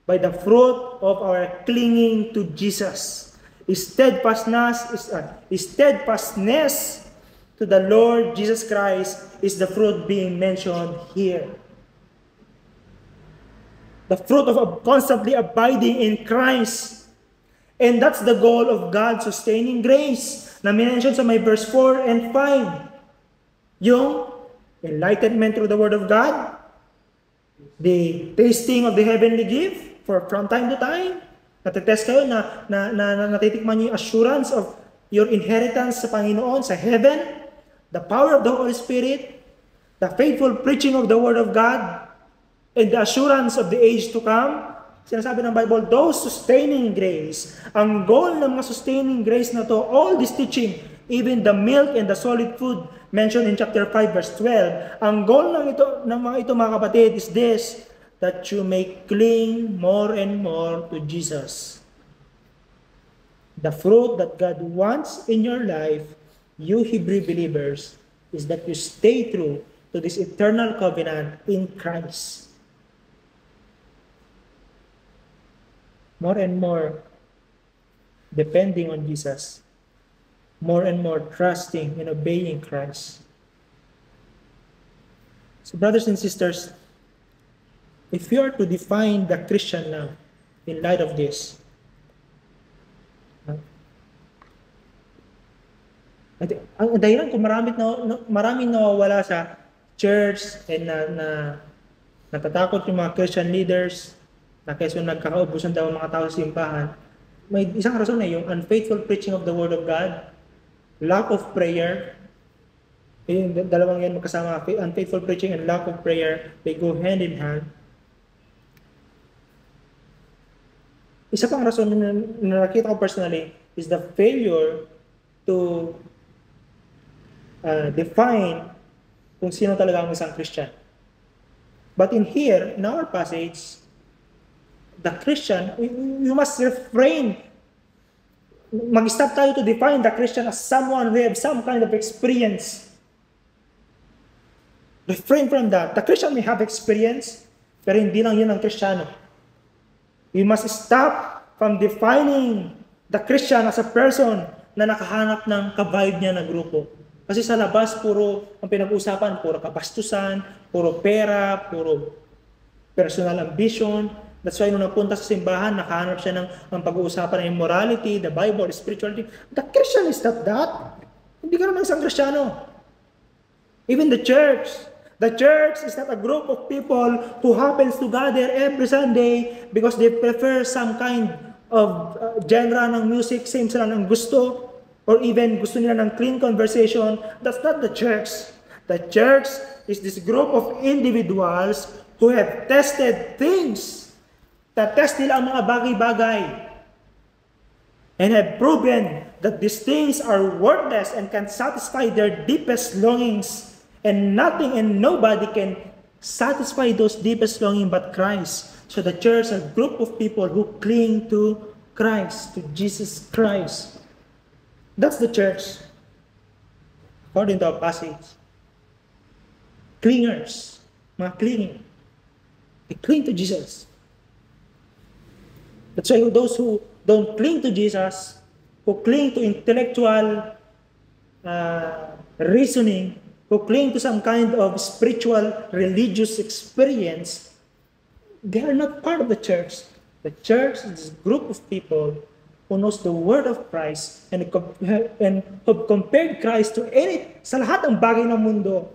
Speaker 1: by the fruit of our clinging to Jesus. Steadfastness to the Lord Jesus Christ is the fruit being mentioned here. The fruit of constantly abiding in Christ. And that's the goal of God's sustaining grace na mentioned sa may verse 4 and 5. Yung enlightenment through the Word of God, the tasting of the heavenly gift from time to time. Natetest kayo na natitikman niyo yung assurance of your inheritance sa Panginoon, sa heaven, the power of the Holy Spirit, the faithful preaching of the Word of God, and the assurance of the age to come. Sinasabi ng Bible, those sustaining grace. Ang goal ng mga sustaining grace na to, all this teaching, even the milk and the solid food mentioned in chapter 5 verse 12, ang goal ng mga ito mga kapatid is this, that you may cling more and more to Jesus. The fruit that God wants in your life, you Hebrew believers, is that you stay true to this eternal covenant in Christ. More and more depending on Jesus. More and more trusting and obeying Christ. So brothers and sisters, if you are to define the Christian now in light of this, ang dahilan kung maraming nawawala sa church and natatakot yung mga Christian leaders na kaysa nagkakaubusan daw ang mga tao sa simbahan, may isang rason na yung unfaithful preaching of the Word of God, lack of prayer. Yung dalawang yan magkasama, unfaithful preaching and lack of prayer, they go hand in hand. Isa pang rason na nakita ko personally is the failure to define kung sino talaga ang isang Christian. But in here, in our passage, the Christian, we must refrain. Mag-stop tayo to define the Christian as someone who have some kind of experience. Refrain from that. The Christian may have experience, pero hindi lang yun ang Kristiyano. We must stop from defining the Christian as a person na nakahanap ng ka-vibe niya na grupo. Kasi sa labas, puro ang pinag-usapan, puro kapastusan, puro pera, puro personal ambition. That's why nung napunta sa simbahan, nakahanap siya ng pag-uusapan ng immorality, the Bible, spirituality. The Christian is not that. Hindi ka naman isang Kristiyano. Even the church is not a group of people who happens to gather every Sunday because they prefer some kind of genre ng music, same sila ng gusto, or even gusto nila ng clean conversation. That's not the church. The church is this group of individuals who have tested things. Test nila ang mga bagay-bagay and have proven that these things are worthless and can satisfy their deepest longings. And nothing and nobody can satisfy those deepest longings but Christ. So the church is a group of people who cling to Christ, to Jesus Christ. That's the church, according to our passage. Clingers, mga clinging. They cling to Jesus. That's why those who don't cling to Jesus, who cling to intellectual reasoning, who cling to some kind of spiritual, religious experience, they are not part of the church. The church is a group of people who knows the word of Christ and have compared Christ to sa lahat ng bagay ng mundo.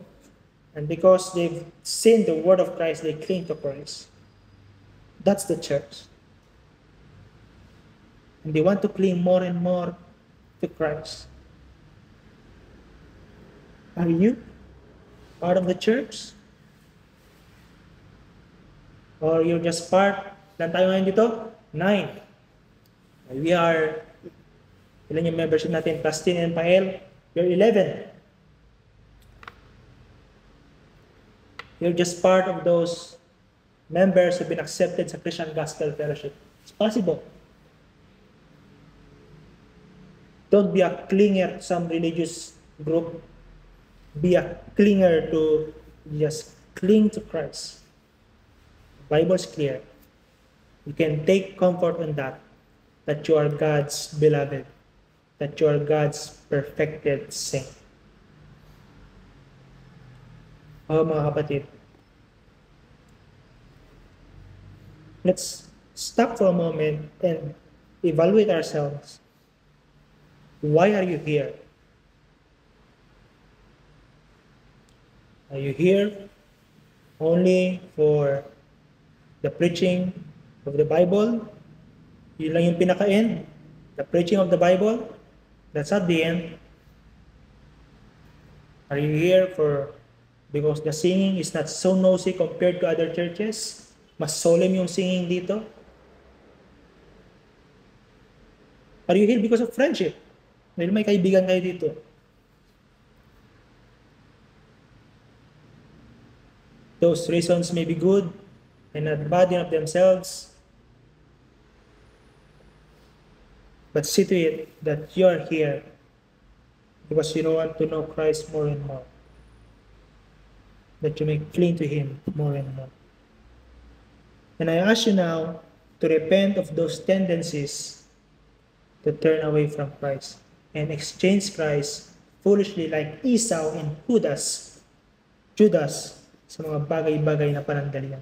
Speaker 1: And because they've seen the word of Christ, they cling to Christ. That's the church. And they want to cling more and more to Christ. Are you part of the church? Or you're just part? Ilan tayo ngayon dito? 9. We are, ilan yung membership natin? Plastin and Pael. You're 11. You're just part of those members who have been accepted sa Christian Gospel Fellowship. It's possible. Don't be a clinger to some religious group. Be a clinger to just cling to Christ. The Bible is clear. You can take comfort in that you are God's beloved, that you are God's perfected saint. Oh, mga kapatid, let's stop for a moment and evaluate ourselves. Why are you here? Are you here only for the preaching of the Bible? Yun lang yung pinaka-end. The preaching of the Bible? That's not the end. Are you here because the singing is not so noisy compared to other churches? Mas solemn yung singing dito? Are you here because of friendship? Dahil may kaibigan kayo dito. Those reasons may be good and not bad in of themselves. But see to it that you are here because you want to know Christ more and more. That you may cling to Him more and more. And I ask you now to repent of those tendencies to turn away from Christ and exchange Christ foolishly like Esau and Judas sa mga bagay-bagay na panandalian.